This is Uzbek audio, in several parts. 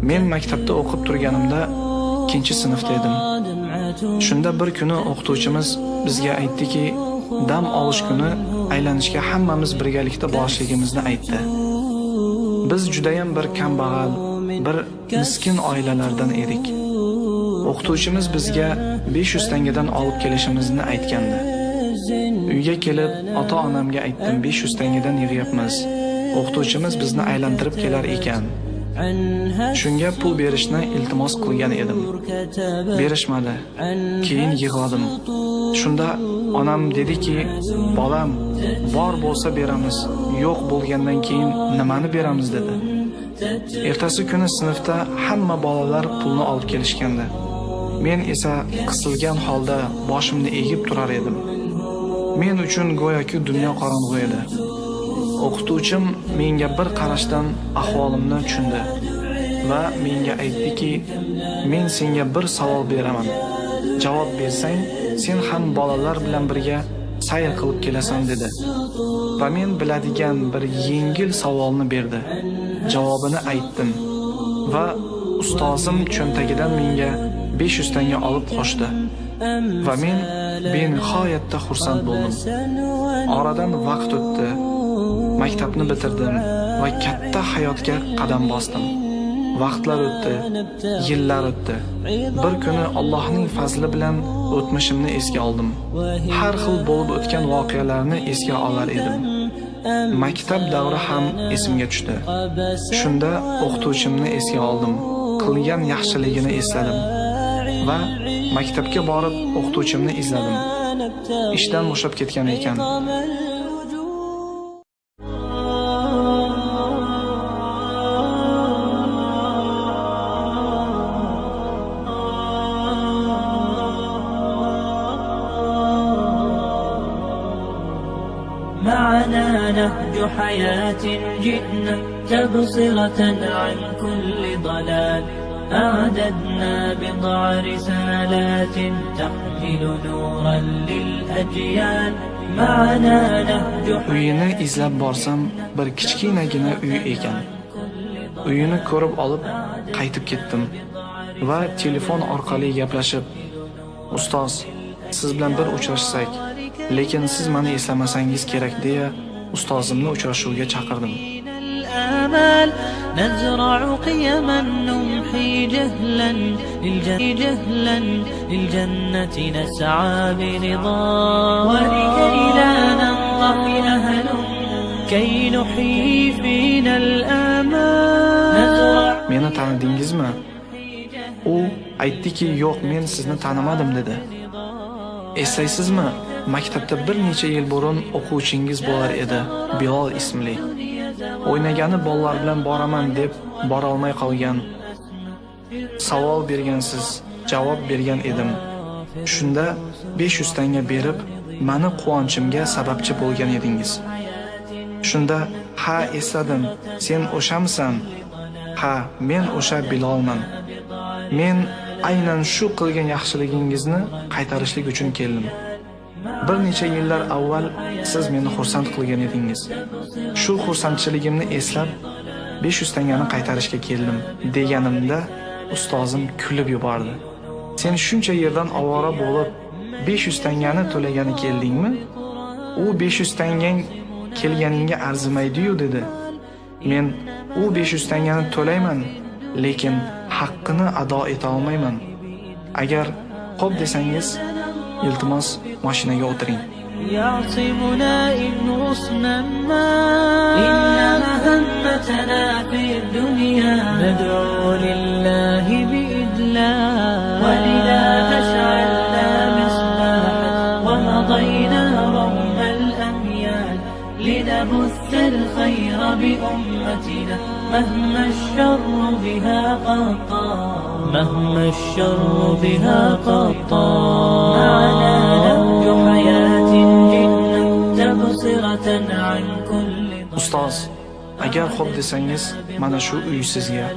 Men maktabda o'qib turganimda 2-sinfda edim. Shunda bir kuni o'qituvchimiz bizga aytdiki, dam olish kuni aylanishga hammamiz birgalikda borishligimizni aytdi. Biz juda ham bir kambag'al, bir miskin oilalardan edik. O'qituvchimiz bizga 500 tangadan olib kelishimizni aytgandi. Uyga kelib, ota-onamga aytdim, 500 tangadan yig'yapmiz. O'qituvchimiz bizni aylantirib kelar ekan. Shunga pul berishni iltimos qilgan edim. Berishmadi. Keyin yig'ladim. Shunda onam dediki, "Bolam, bor bo'lsa beramiz, yo'q bo'lgandan keyin nimani beramiz?" dedi. Ertasi kuni sinfda hamma bolalar pulni olib kelishgandi. Men esa qisilgan holda boshimni egib turar edim. Men uchun go'yoki dunyo qorong'u edi. O'qituvchim menga bir qarashdan ahvolimni tushundi va menga aytdiki, "Men senga bir savol beraman. Javob bersang, sen ham bolalar bilan birga sayr qilib kelasan" dedi. Va men biladigan bir yengil savolni berdi. Javobini aytdim va ustozim cho'ntagidan menga 500 tanga olib qo'shdi. Va men benihoyatda xursand bo'ldim. Oradan vaqt o'tdi. Maktabni bitirdim va katta hayotga qadam bosdim. Vaqtlar o'tdi, yillar o'tdi. Bir kuni Allohning fazli bilan o'tmishimni esga oldim. Har xil bo'lib o'tgan voqealarni esga olar edim. Maktab davri ham esimga tushdi. Shunda o'qituvchimni esga oldim. Qilgan yaxshiligini esladim va maktabga borib o'qituvchimni izladim. Ishdan bo'shab ketgan ekan. معنا نهج حياة جئنا تبصرة عن كل ضلال أعددنا بضع رسالات تحمل نورا للأجيال معنا نهج Uyini izlab borsam, bir kichkinagina uy ekan. Uyini ko'rib olib qaytib ketdim va telefon orqali gaplashib, "Ustoz, siz bilan bir uchrashsak, lekin siz meni eslamasangiz kerak" deya ustozimni uchrashuvga chaqirdim. نزرع قيما نمحي جهلا للجنة نسعى برضا ولكي لا ننطفئ أهل كي نحيي فينا الآمال. Meni tanidingizmi? U aytdiki, "Yo'q, men sizni tanimadim" dedi. Eslaysizmi? Maktabda bir necha yil burun o'quvchingiz bo'lar edi, Bilol ismli. O'ynagani bolalar bilan boraman deb bora olmay qolgan. Savol bergansiz, javob bergan edim. Shunda 500 tanga berib, meni quvonchimga sababchi bo'lgan edingiz. Shunda, "Ha, esladim. Sen o'shamsan?" "Ha, men o'sha Bilolman. Men aynan shu qilgan yaxshiligingizni qaytarishlik uchun keldim. Bir necha yillar avval siz meni xursand qilgan edingiz. Shu xursandchiligimni eslab 500 tangani qaytarishga keldim" deganimda ustozim kulib yubordi. "Sen shuncha yerdan ovora bo'lib 500 tangani to'lagani keldingmi? U 500 tangang kelganingga arzimaydi-yu" dedi. Men "U 500 tangani to'layman, lekin haqqini ado eta olmayman. Agar qo'p desangiz, iltimos mashinaga o'tiring." يعصمنا إن غصنا ما إن مهمتنا في الدنيا ندعو لله بإدلال ولذا أشعلنا مصباحا ومضينا رغم الأميال لنبث الخير بأمتنا مهما الشر بها قطار مهما الشر بها قطار معنا نهج حياة جئنا تبصرة عن كل Ustoz, agar xo'p desangiz, mana shu uy sizga.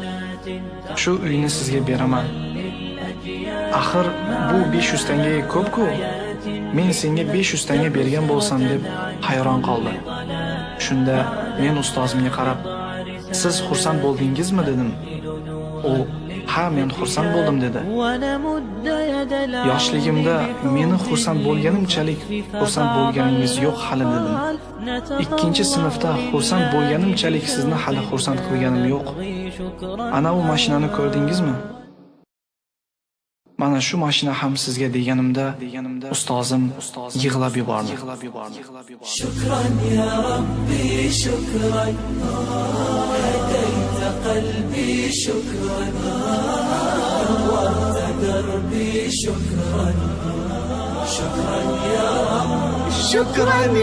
Shu uyni sizga beraman. Axir bu 500 tangaga ko'p-ku. Men senga 500 tanga bergan bo'lsam deb hayron qoldi. Shunda men ustozimga qarab, siz xursand bo'ldingizmi dedim. U ha, men xursand bo'ldim dedi. Yoshligimda meni xursand bo'lganimchalik xursand bo'lganingiz yo'q hali dedim. Ikkinchi sinfda xursand bo'lganimchalik sizni hali xursand qilganim yo'q. Ana u mashinani ko'rdingizmi? Mana shu mashina ham sizga deganimda ustozim yig'lab yubordi. Shukran ya Rabbi, shukran. Hadayta qalbi, shukran. Nawwarta darbi, shukran. Shukran ya Rabbi, shukran.